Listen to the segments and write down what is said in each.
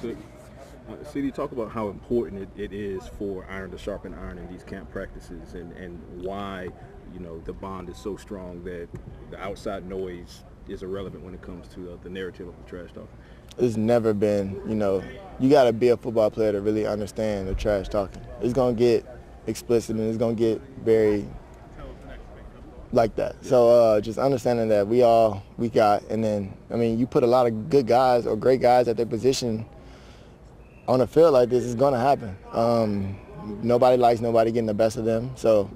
So, CeeDee, talk about how important it is for iron to sharpen iron in these camp practices, and why, the bond is so strong that the outside noise is irrelevant when it comes to the narrative of the trash talk. It's never been, you got to be a football player to really understand the trash talking. It's going to get explicit and it's going to get very like that. So just understanding that we got, and then, you put a lot of good guys or great guys at their position on a field like this, is going to happen. Nobody likes nobody getting the best of them. So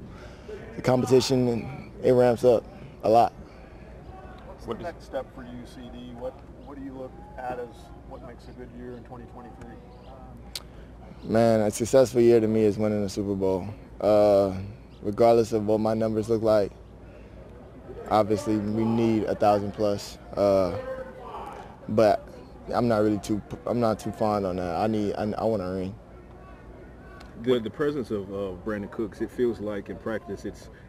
the competition, it ramps up a lot. What's the next step for you, CeeDee? What do you look at as what makes a good year in 2023? Man, a successful year to me is winning the Super Bowl. Regardless of what my numbers look like, obviously we need 1,000 plus. But I'm not too fond on that. I want a ring. The presence of Brandon Cooks, it feels like in practice,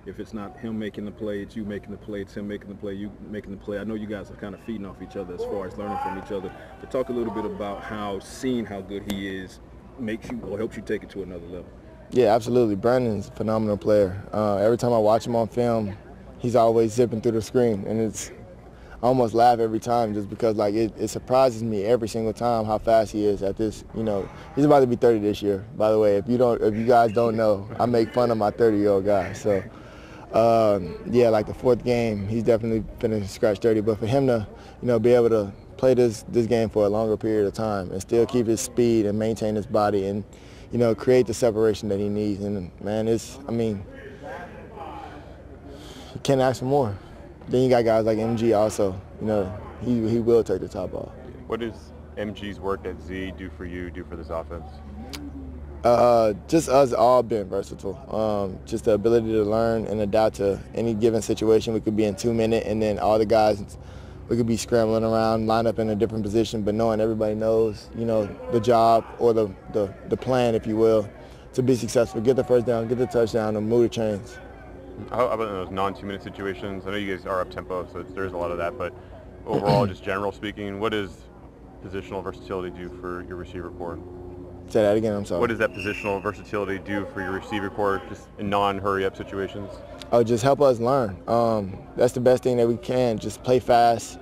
if it's not him making the play, it's you making the play, it's him making the play, you making the play. I know you guys are kind of feeding off each other as far as learning from each other. To talk a little bit about how seeing how good he is makes you or helps you take it to another level. Yeah, absolutely. Brandon's a phenomenal player. Every time I watch him on film, he's always zipping through the screen, and I almost laugh every time just because it surprises me every single time how fast he is at this. He's about to be 30 this year. By the way, if you guys don't know, I make fun of my 30-year-old guy. So yeah, like the fourth game, he's definitely finna scratch 30. But for him to be able to play this game for a longer period of time and still keep his speed and maintain his body and create the separation that he needs, and man, you can't ask for more. Then you got guys like MG also. He will take the top off. What does MG's work at Z do for you, do for this offense? Just us all being versatile. Just the ability to learn and adapt to any given situation. We could be in 2 minutes, and then all the guys, we could be scrambling around, line up in a different position, but knowing everybody knows, the job or the plan, if you will, to be successful. Get the first down, get the touchdown, and move the chains. How about in those non-2-minute situations? I know you guys are up-tempo, so there's a lot of that, but overall, just general speaking, what does positional versatility do for your receiver core? Say that again, I'm sorry. What does that positional versatility do for your receiver core just in non-hurry-up situations? Oh, just help us learn. That's the best thing that we can, just play fast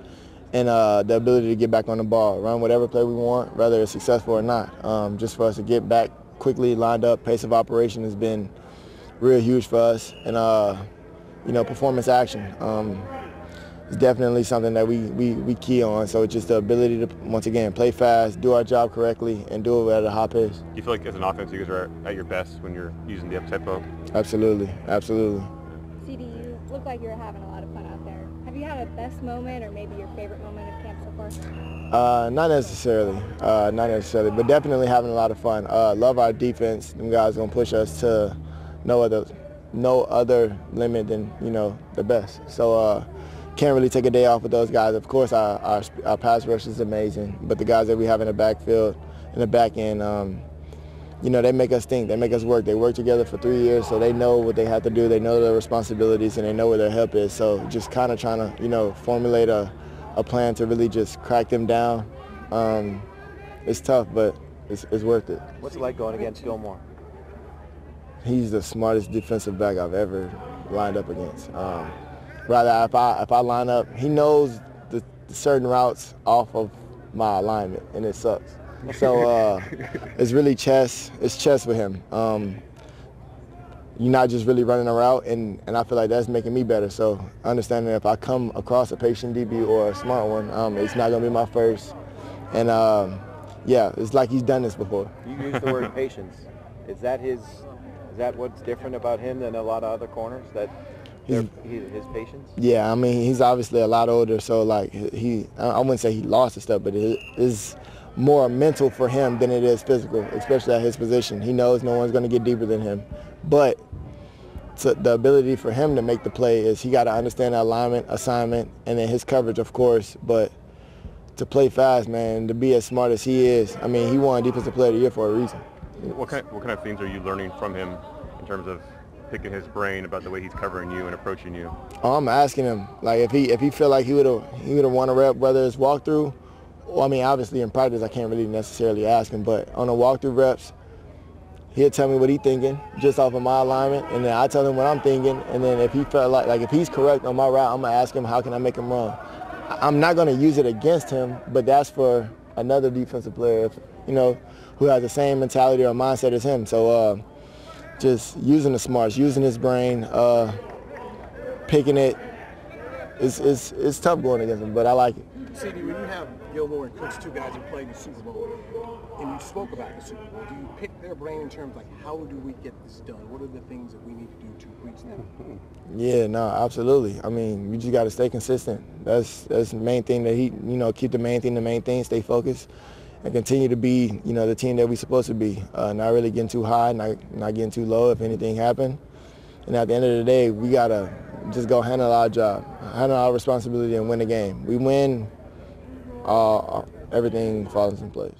and the ability to get back on the ball, run whatever play we want, whether it's successful or not. Just for us to get back quickly, lined up, pace of operation has been real huge for us, and performance action is definitely something that we key on. So it's just the ability to, once again, play fast, do our job correctly, and do it at a high pace. Do you feel like as an offense you guys are at your best when you're using the up-tempo? Absolutely, absolutely. CeeDee, you look like you're having a lot of fun out there. Have you had a best moment or maybe your favorite moment of camp so far? Not necessarily, but definitely having a lot of fun. Love our defense. Them guys gonna push us to no other limit than the best. So can't really take a day off with those guys. Of course, our pass rush is amazing, but the guys that we have in the backfield, in the back end, they make us think, they make us work. They work together for 3 years, so they know what they have to do. They know their responsibilities, and they know where their help is. So just kind of trying to formulate a plan to really just crack them down. It's tough, but it's worth it. What's it like going against Gilmore? He's the smartest defensive back I've ever lined up against. Rather, if I line up, he knows the certain routes off of my alignment, and it sucks. So it's really chess. It's chess with him. You're not just really running a route, and I feel like that's making me better. So understanding if I come across a patient DB or a smart one, it's not going to be my first. And yeah, it's like he's done this before. You use the word patience. Is that what's different about him than a lot of other corners, that his patience? Yeah, he's obviously a lot older, so I wouldn't say he lost his stuff, but it is more mental for him than it is physical, especially at his position. He knows no one's going to get deeper than him. But the ability for him to make the play is he got to understand the alignment, assignment, and then his coverage, of course. But to play fast, man, to be as smart as he is, he won Defensive Player of the Year for a reason. What kind of things are you learning from him in terms of picking his brain about the way he's covering you and approaching you? I'm asking him, if he feel like he would have won a rep, whether it's walkthrough Well, I mean, obviously in practice I can't really necessarily ask him, but on the walkthrough reps, he'll tell me what he's thinking just off of my alignment, and then I tell him what I'm thinking, and then if he felt like if he's correct on my route, I'm going to ask him how can I make him wrong. I'm not going to use it against him, but that's for another defensive player, who has the same mentality or mindset as him. So just using the smarts, using his brain, picking it, it's tough going against him, but I like it. CeeDee, when you have Gilmore and Cooks, two guys who played the Super Bowl, and you spoke about the Super Bowl, do you pick their brain in terms like how do we get this done? What are the things that we need to do to reach them? Yeah, no, absolutely. I mean, you just got to stay consistent. That's the main thing that keep the main thing, stay focused, and continue to be, the team that we're supposed to be. Not really getting too high, not getting too low if anything happened. And at the end of the day, we got to just go handle our job, handle our responsibility and win the game. We win, everything falls in place.